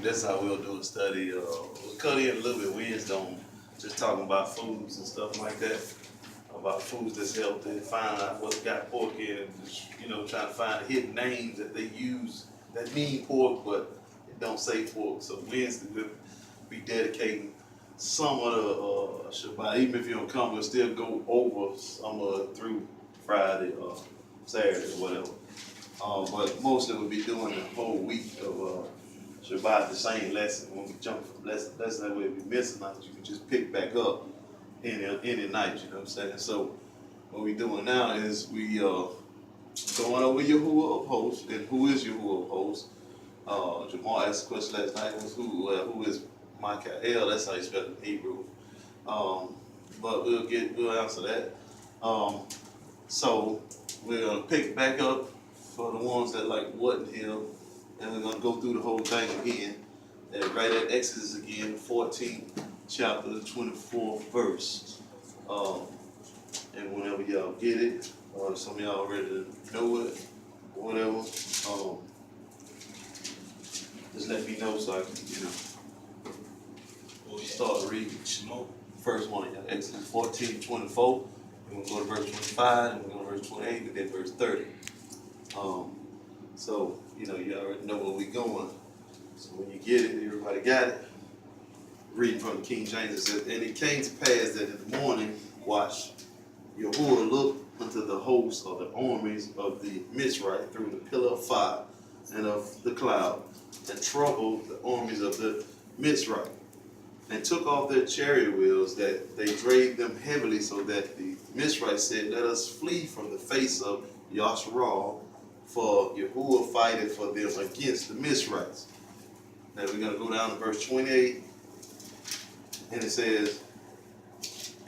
That's how we'll do a study. We'll cut in a little bit Wednesday on just talking about foods and stuff like that. About foods that's healthy, find out what's got pork in it, just, trying to find the hidden names that they use that mean pork, but it don't say pork. So Wednesday we'll be dedicating some of the Shabbat. Even if you don't come, we'll still go over some through Friday or Saturday or whatever. But mostly we'll be doing the whole week of Shabbat, the same lesson. When we jump from lesson that way, if you miss a night, you can just pick back up any night, you know what I'm saying? So what we doing now is we going over Yahweh of hosts. And who is Yahweh of hosts? Jamal asked the question last night, was who is Michael? That's how you spell it in Hebrew. But we'll answer that. So we're gonna pick back up for the ones that like wasn't here, and we're gonna go through the whole thing again. Right at Exodus again, 14th chapter, 24th verse. And whenever y'all get it, or some of y'all already know it, or whatever, just let me know so I can, start reading. First one, Exodus 14, 24, and we'll go to verse 25, and we'll go to verse 28, and then verse 30. So, you already know where we're going. So when you get it, everybody got it. Reading from the King James, it says, and it came to pass that in the morning, watch, Yahweh looked unto the hosts of the armies of the Mizraim through the pillar of fire and of the cloud, and troubled the armies of the Mizraim, and took off their chariot wheels, that they drave them heavily, so that the Mizraim said, let us flee from the face of Yasharal, for Yahweh fighteth for them against the Mizraimites. Now we're going to go down to verse 28, and it says,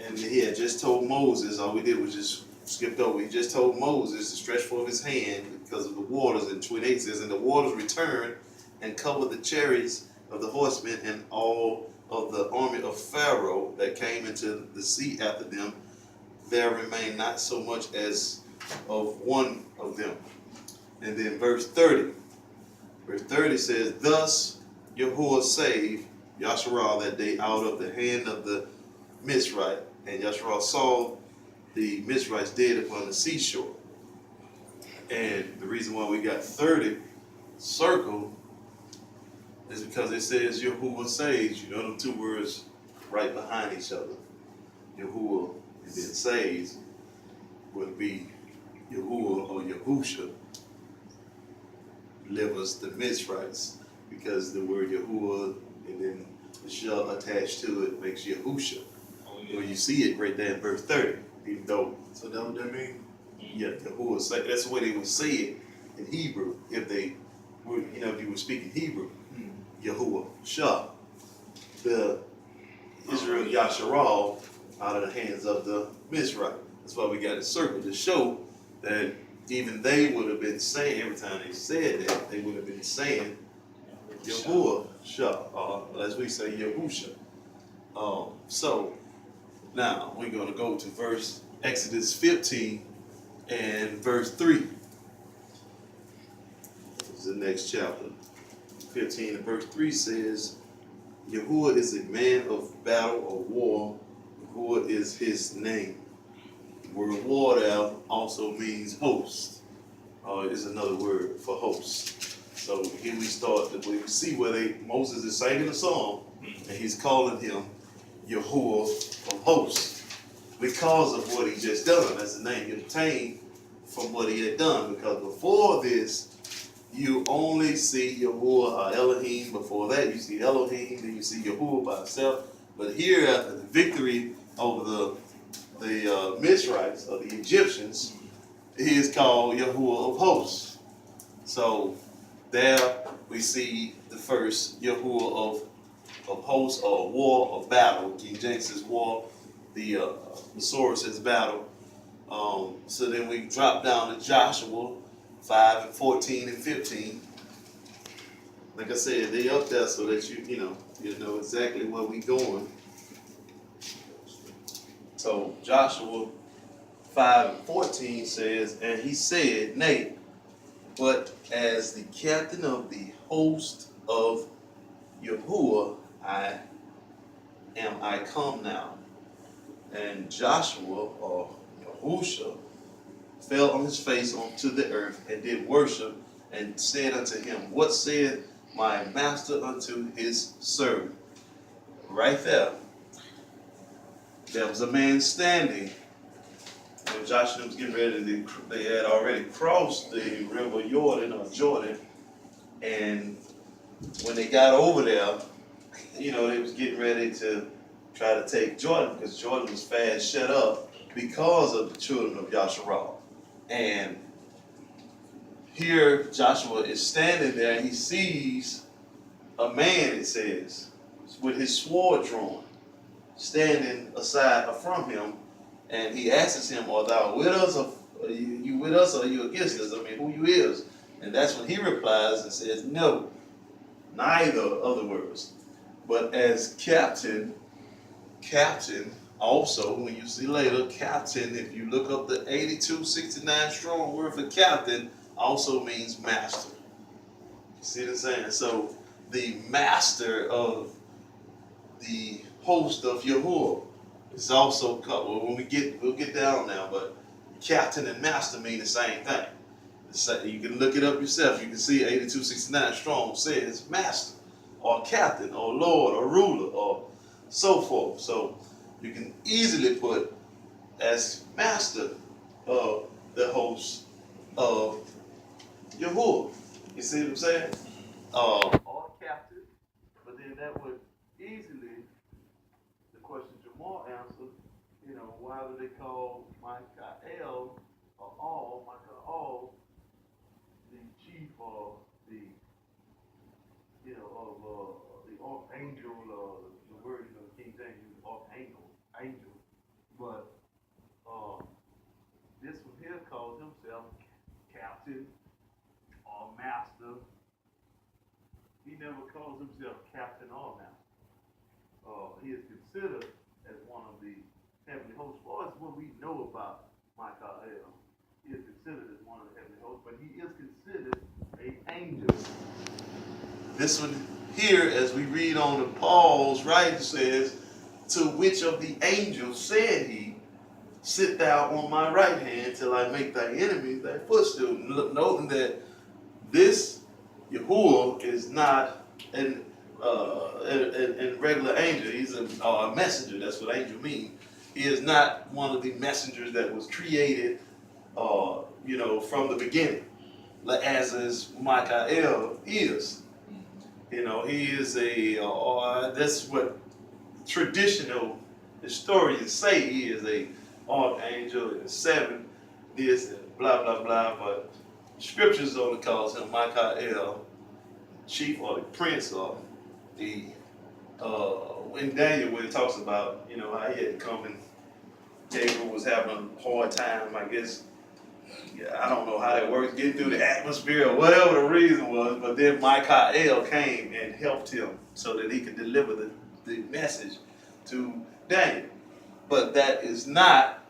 and he had just told Moses, all we did was just skipped over, he just told Moses to stretch forth his hand because of the waters, and 28 says, and the waters returned and covered the chariots of the horsemen and all of the army of Pharaoh that came into the sea after them. There remained not so much as of one of them. And then verse 30 says, thus Yahweh saved Yasharal that day out of the hand of the Mizraim, and Yasharal saw the Mizraimites dead upon the seashore. And the reason why we got 30 circled is because it says Yahweh saves. Them two words right behind each other. Yahweh and then saves would be Yahuwah or Yahusha delivers the Mizraimites, because the word Yahuwah and then the shell attached to it makes Yahusha. Well, you see it right there in verse 30, even though. So that what that means? Yeah, Yahuwah. That's the way they would say it in Hebrew if they were, if you were speaking Hebrew. Yahuwah, Shah, the Israel Yasharal out of the hands of the Mizraim. That's why we got a circle to show that even they would have been saying, every time they said that, they would have been saying Yahuwah, Shah, as we say Yahusha. So now we're going to go to Exodus 15 and verse 3. This is the next chapter. 15 and verse 3 says, Yahuwah is a man of battle or war. Yahuwah is his name. The word war there also means host. Is another word for host. So here we start, we see where Moses is singing a song, and he's calling him Yahuwah of hosts because of what he just done. That's the name he obtained from what he had done, because before this, you only see Yahuwah or Elohim. Before that, you see Elohim, then you see Yahuwah by himself. But here, after the victory over the Mizraimites or the Egyptians, he is called Yahuwah of hosts. So there we see the first Yahuwah of hosts, or war of battle. King James says war, the Masoretic says battle. So then we drop down to Joshua 5 and 14 and 15. Like I said, they up there so that you know exactly where we going. So Joshua 5 and 14 says, and he said, nay, but as the captain of the host of Yahuwah, I come now. And Joshua, or Yahusha, fell on his face onto the earth and did worship and said unto him, what said my master unto his servant? Right there was a man standing. When Joshua was getting ready, they had already crossed the river Jordan, and when they got over there, they was getting ready to try to take Jordan, because Jordan was fast shut up because of the children of Yasharal. And here Joshua is standing there, and he sees a man, it says, with his sword drawn, standing aside from him, and he asks him, "Are thou with us, or are you with us, or are you against us? I mean, who you is?" And that's when he replies and says, "No, neither," other words. But as captain, also, when you see later, captain, if you look up the 8269 strong word for captain, also means master. You see what I'm saying? So the master of the host of Yahuwah is also called, well, we'll get down now, but captain and master mean the same thing. You can look it up yourself. You can see 8269 strong says master, or captain, or lord, or ruler, or so forth. So you can easily put as master of the host of Yahuwah. You see what I'm saying? Or captain. But then that would easily, the question Jamal answered, why do they call Michael, Michael, the chief of the, the archangel, the word, King James uses angel. But this one here calls himself captain or master. He never calls himself captain or master. He is considered as one of the heavenly hosts. Well, that's what we know about Michael. He is considered as one of the heavenly hosts, but he is considered an angel. This one here, as we read on the Paul's writing, says, "To which of the angels said he, sit thou on my right hand till I make thy enemies thy footstool." Noting that this Yahuwah is not an regular angel. He's a messenger. That's what angel means. He is not one of the messengers that was created, from the beginning, as is Michael is. He is that's what traditional historians say. He is a archangel and 7, this and blah blah blah. But scriptures only calls him Michael, chief or the prince, or the in Daniel, when it talks about how he had come and Gabriel was having a hard time, I guess. Yeah, I don't know how that works, getting through the atmosphere or whatever the reason was, but then Michael came and helped him so that he could deliver the message to Daniel. But that is not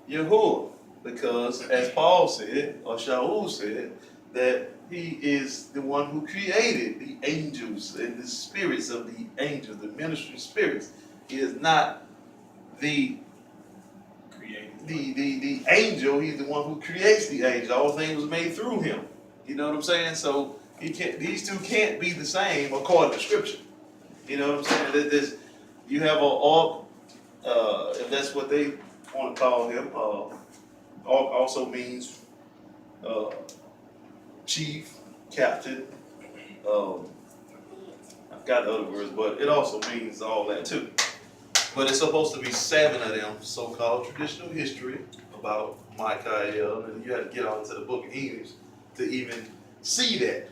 Yahuwah, because as Paul said, or Shaul said, that he is the one who created the angels and the spirits of the angels, the ministry spirits. He is not the angel. He's the one who creates the angel. All things was made through him. You know what I'm saying? So these two can't be the same according to scripture. You know what I'm saying? You have if that's what they want to call him, also means chief, captain. I've got the other words, but it also means all that too. But it's supposed to be 7 of them, so-called traditional history about Michael, and you have to get on to the book of Enoch to even see that.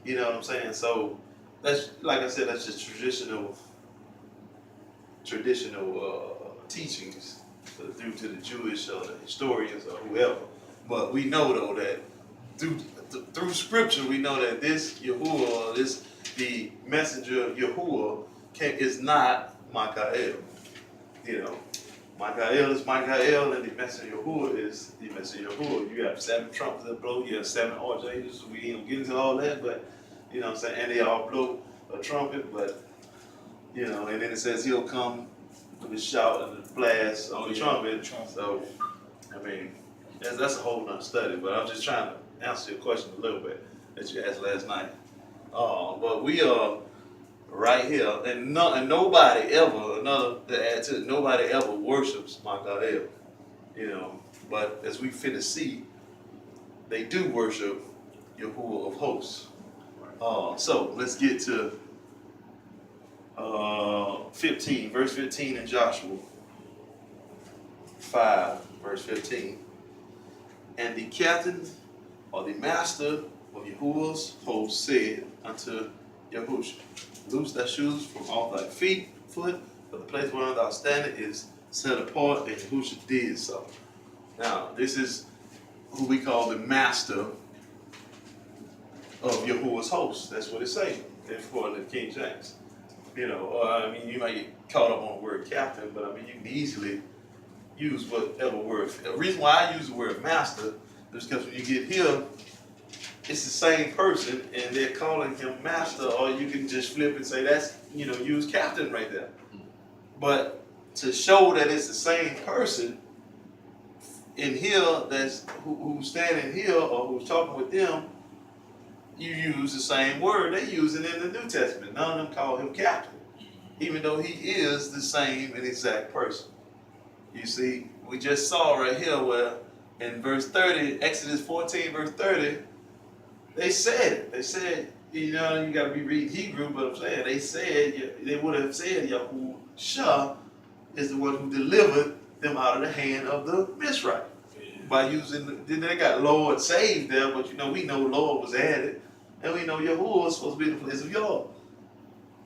You know what I'm saying? So that's, like I said, that's just traditional teachings due to the Jewish or the historians or whoever. But we know though that through scripture we know that this Yahuwah, the messenger of Yahuwah, is not Michael. Michael is Michael, and the messenger of Yahuwah is the messenger of Yahuwah. You have 7 trumpets that blow, you have 7 archangels. We ain't gonna get into all that, but you know what I'm saying, and they all blow a trumpet, but you know, and then it says he'll come with a shout and a blast on the trumpet. So, I mean, that's a whole nother study, but I'm just trying to answer your question a little bit that you asked last night. But we are right here, and nobody ever, to add to it, nobody ever worships Makadel, you know, but as we finna see, they do worship Yahweh of hosts. So let's get to 15, verse 15 in Joshua 5, verse 15. And the captain or the master of Yahuwah's host said unto Yahushua, loose thy shoes from off thy foot, for the place wherein thou standest is set apart, and Yahushua did so. Now, this is who we call the master of Yahuwah's host. That's what it's saying, according to King James. You know, I mean, you might get caught up on the word captain, but I mean, you can easily use whatever word. The reason why I use the word master is because when you get here, it's the same person, and they're calling him master, or you can just flip and say that's, you know, use captain right there. But to show that it's the same person in here, that's who's standing here or who's talking with them, you use the same word they use it in the New Testament. None of them call him captain, even though he is the same and exact person. You see, we just saw right here where in verse 30, Exodus 14, verse 30, they said it. They said, you know, you got to be reading Hebrew, but I'm saying they would have said Yahushua is the one who delivered them out of the hand of the Mizraim. By using, then they got Lord saved there, but you know, we know Lord was added, and we know Yahuwah was supposed to be in the place of Yahweh.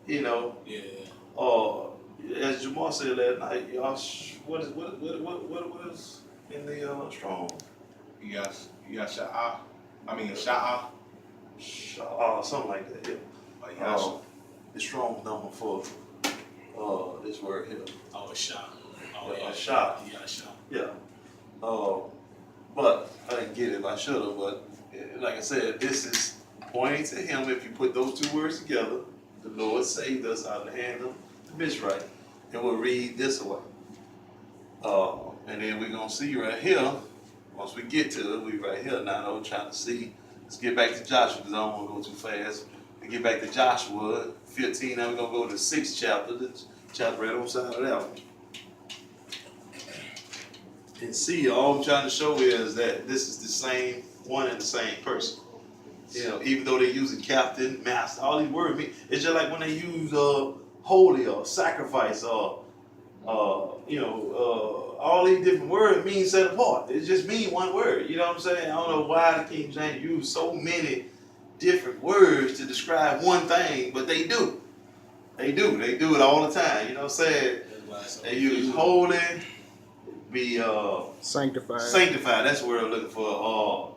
You know, as Jamal said last night, y'all, what is in the strong? You got Sha'ah. I mean Sha'ah. Something like that. Yeah. The strong number for this word here. Shah. Shah. Yeah. But I didn't get it. I should have. But like I said, this is pointing to him. If you put those two words together, the Lord saved us out of the hand of the Mizraim. And we'll read this way. And then we're going to see right here, once we get to it, we right here now, I'm trying to see. Let's get back to Joshua because I don't want to go too fast. We get back to Joshua 15, now we're going to go to the 6th chapter, the chapter right on side of that one. And see, all I'm trying to show is that this is the same one and the same person. You know, even though they're using captain, master, all these words mean, it's just like when they use holy or sacrifice or all these different words mean set apart. It just mean one word. You know what I'm saying? I don't know why the King James use so many different words to describe one thing, but they do. They do it all the time. You know what I'm saying? They use holy, be sanctified. That's the word I'm looking for.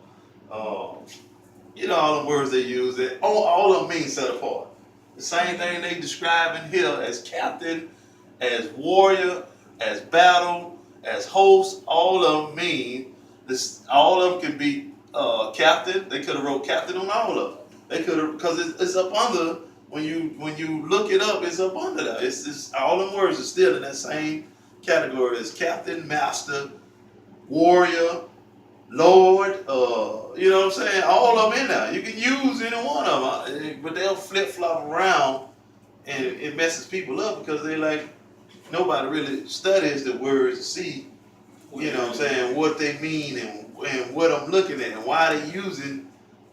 You know, all the words they use, all of them mean set apart. The same thing they describe in here as captain, as warrior, as battle, as host, all of them mean this. All of them can be captain. They could have wrote captain on all of them. They could have, because it's up under. When you look it up, it's up under that. It's just, all them words are still in that same category as captain, master, warrior, Lord. You know what I'm saying? All of them in there. You can use any one of them, but they'll flip flop around, and it messes people up because they like. Nobody really studies the words to see, you know what I'm saying, what they mean and what I'm looking at and why they're using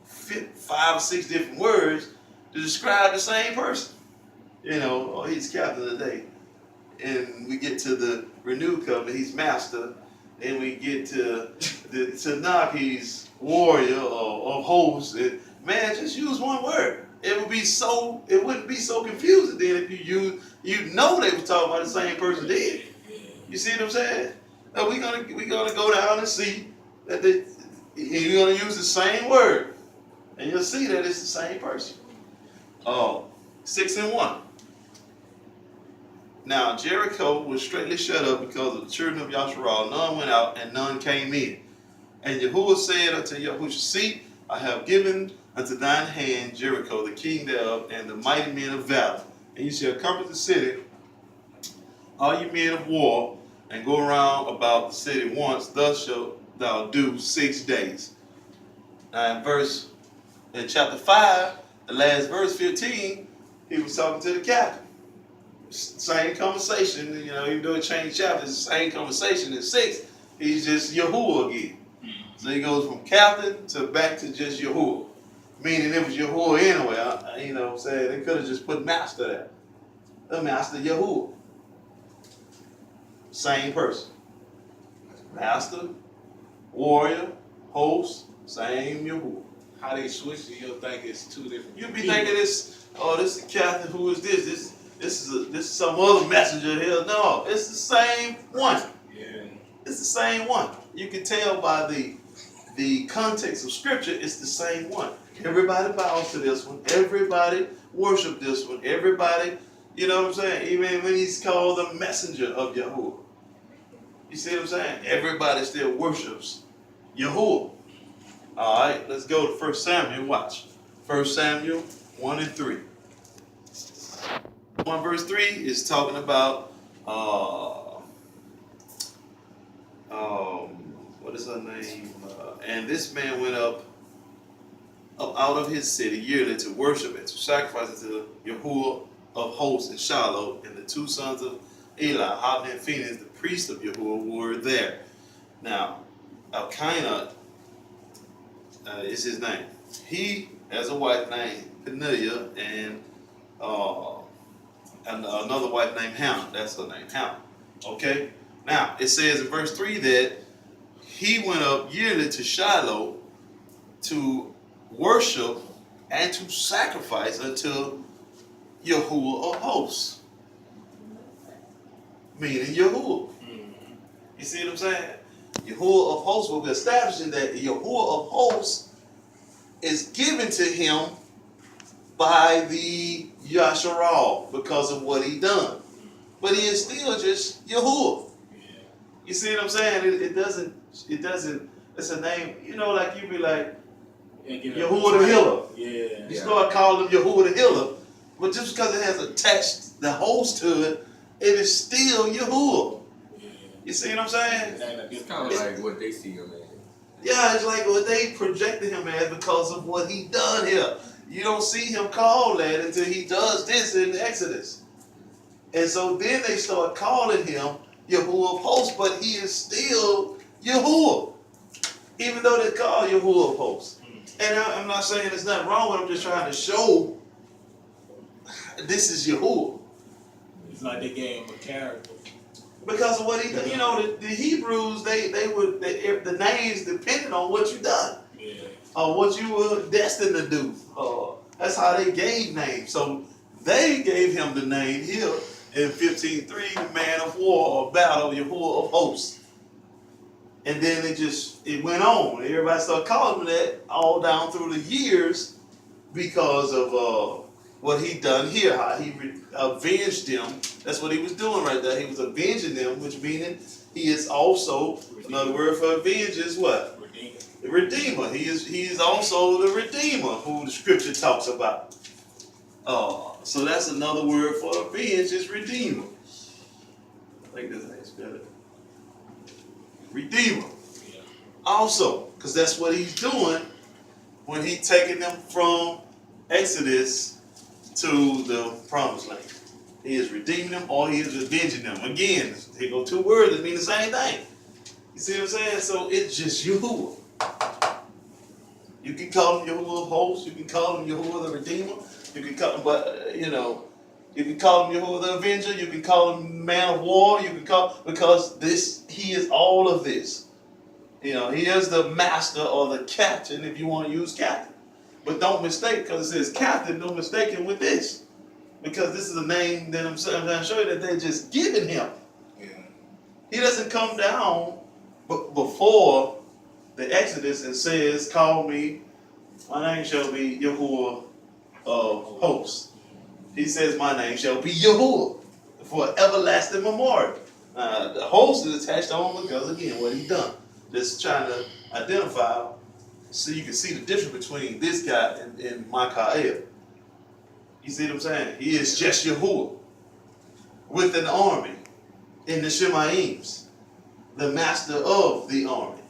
5 or 6 different words to describe the same person. You know, he's captain today. And we get to the renewed covenant, he's master. Then we get to the Tanakh, he's warrior or host. And man, just use one word. It wouldn't be so confusing then if you know they were talking about the same person did. You see what I'm saying? Now we're gonna go down and see that you're gonna use the same word, and you'll see that it's the same person. 6 and 1. Now Jericho was straightly shut up because of the children of Yasharal. None went out and none came in. And Yahuwah said unto Yahushua, see, I have given unto thine hand Jericho, the king thereof, and the mighty men of valor. And you shall compass the city, all you men of war, and go around about the city once. Thus shalt thou do 6 days. Now in chapter 5, the last verse 15, he was talking to the captain. Same conversation, even though it changed chapters, the same conversation. In 6, he's just Yahweh again. So he goes from captain to back to just Yahweh. Meaning it was Yahweh anyway. You know what I'm saying? They could have just put master there. The master Yahweh. Same person. Master, warrior, host, same Yahweh. How they switch it, you'll think it's 2 different. You be thinking this is the captain. Who is this? This is some other messenger here. No, it's the same one. Yeah. It's the same one. You can tell by the context of scripture, it's the same one. Everybody bows to this one. Everybody worship this one. Everybody, you know what I'm saying? Even when he's called the messenger of Yahuwah. You see what I'm saying? Everybody still worships Yahuwah. All right, let's go to 1 Samuel. Watch. 1 Samuel 1 and 3. 1 verse 3 is talking about what is her name? And this man went up out of his city yearly to worship and to sacrifice unto Yahuwah of hosts in Shiloh, and the 2 sons of Eli, Hophni and Phinehas, the priests of Yahuwah, were there. Now, Elkanah is his name. He has a wife named Peninnah and another wife named Hannah. That's her name, Hannah. Okay? Now, it says in verse 3 that he went up yearly to Shiloh to worship and to sacrifice unto Yahuwah of hosts. Meaning Yahuwah. You see what I'm saying? Yahuwah of hosts will be establishing that Yahuwah of hosts is given to him by the Yasharal because of what he done. But he is still just Yahuwah. You see what I'm saying? It doesn't, it's a name, like you be like, Yahuwah the Healer. Yeah. You start calling him Yahuwah the Healer, but just because it has attached the host to it, it is still Yahuwah. Yeah. You see what I'm saying? It's kind of like what they see him as. Yeah, it's like what they projected him as because of what he done here. You don't see him called that until he does this in Exodus. And so then they start calling him Yahuwah of hosts, but he is still Yahuwah. Even though they call Yahuwah of hosts. And I'm not saying there's nothing wrong with it, I'm just trying to show this is Yahuwah. It's like they gave him a character. Because of what he done. The Hebrews, the names depended on what you done. Yeah. Or what you were destined to do. That's how they gave names. So they gave him the name here in 15:3, the man of war or battle, Yahuwah of hosts. And then it went on. Everybody started calling him that all down through the years because of what he done here, how he avenged them. That's what he was doing right there. He was avenging them, which meaning he is also, another word for avenge is what? Redeemer. The Redeemer. He is also the Redeemer, who the scripture talks about. So that's another word for avenge is Redeemer. I think that's better. Redeemer. Yeah. Also, because that's what he's doing when he's taking them from Exodus to the promised land. He is redeeming them or he is avenging them. Again, here go 2 words that mean the same thing. You see what I'm saying? So it's just Yahuwah. You can call him Yahuwah of hosts. You can call him Yahuwah the Redeemer. You can call him, you can call him Yahuwah the Avenger. You can call him Man of War. You can call, because he is all of this. He is the master or the captain if you want to use captain. But don't mistake, because it says captain, don't mistake him with this. Because this is a name that I'm trying to show you that they're just giving him. Yeah. He doesn't come down before the Exodus and says, call me, my name shall be Yahuwah of hosts. He says, my name shall be Yahuwah for everlasting memorial. The host is attached on because, again, what he done. Just trying to identify So you can see the difference between this guy and Michael. You see what I'm saying? He is just Yahweh with an army in the Shemaims, the master of the army.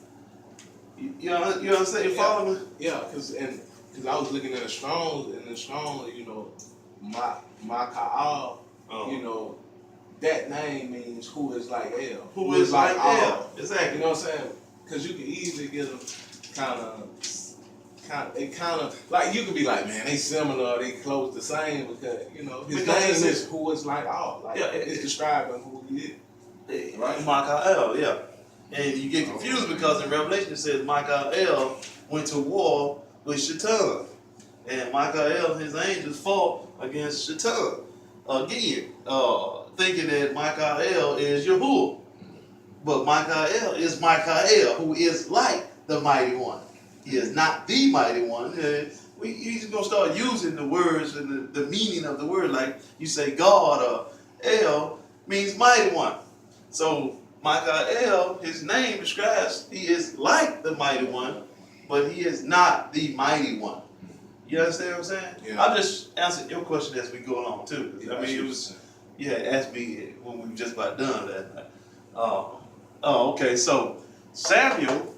You understand? You follow me? Yeah, because I was looking at the Strong's, and the Strong's, you know, my Ka'al, you know, that name means who is like El. Who is like El? Exactly. You know what I'm saying? Because you can easily get them kind of, like, you could be like, man, they similar, they close the same, because, you know, his name is who is like all. Like, yeah, it's describing who he is. Right? Michael, yeah. And you get confused because in Revelation it says Michael went to war with Shaitan. And Michael, his angels fought against Shaitan. Again, thinking that Michael is Yahuwah. But Michael is Michael, who is like the mighty one. He is not the mighty one. He's going to start using the words and the meaning of the word. Like you say God or El means mighty one. So Michael, his name describes he is like the mighty one, but he is not the mighty one. You understand what I'm saying? Yeah. I'm just answering your question as we go along too. Yeah, I mean, it was, you had asked me when we were just about done that night. Okay, so Samuel,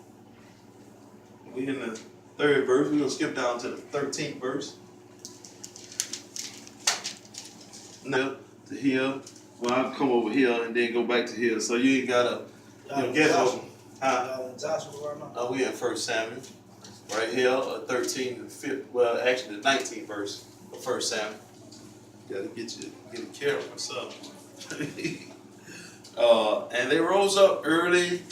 we're in the 3rd verse. We're going to skip down to the 13th verse. Now, to here. Well, I'll come over here and then go back to here. So you ain't got to guess over. Y'all in Joshua right now? We in 1 Samuel. Right here, 13 and 5th. Well, actually the 19th verse of 1 Samuel. Got to get care of myself. And they rose up early.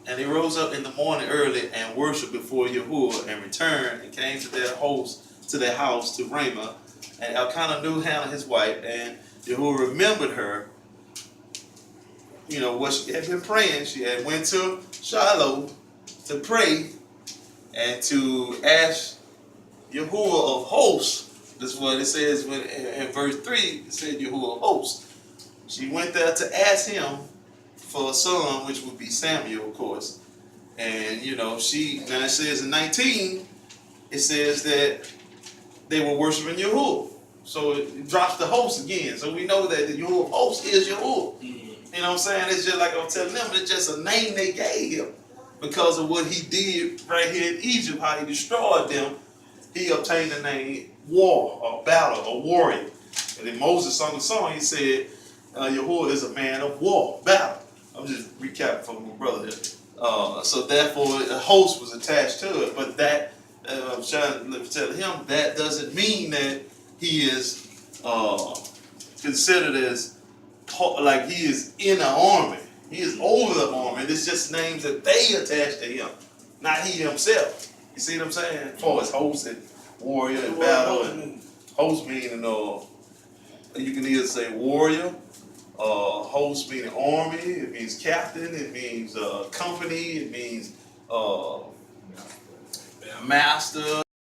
And they rose up in the morning early and worshipped before Yahuwah and returned and came to their house to Ramah. And Elkanah knew Hannah his wife, and Yahuwah remembered her. You know what she had been praying. She had went to Shiloh to pray and to ask Yahuwah of hosts. This is what it says in verse 3. It said Yahuwah of hosts. She went there to ask him for a son, which would be Samuel, of course. And, you know, now it says in 19, it says that they were worshiping Yahuwah. So it drops the host again. So we know that the Yahuwah host is Yahuwah. You know what I'm saying? It's just like I'm telling them, it's just a name they gave him because of what he did right here in Egypt, how he destroyed them. He obtained the name war or battle or warrior. And then Moses sung the song, he said, Yahuwah is a man of war, battle. I'm just recapping for my brother here. So therefore, a host was attached to it. But that, I'm trying to tell him, that doesn't mean that he is considered as, like he is in an army. He is over the army. It's just names that they attach to him, not he himself. You see what I'm saying? As far as host and warrior and battle. And host meaning, you can either say warrior, host meaning army, it means captain, it means company, it means master,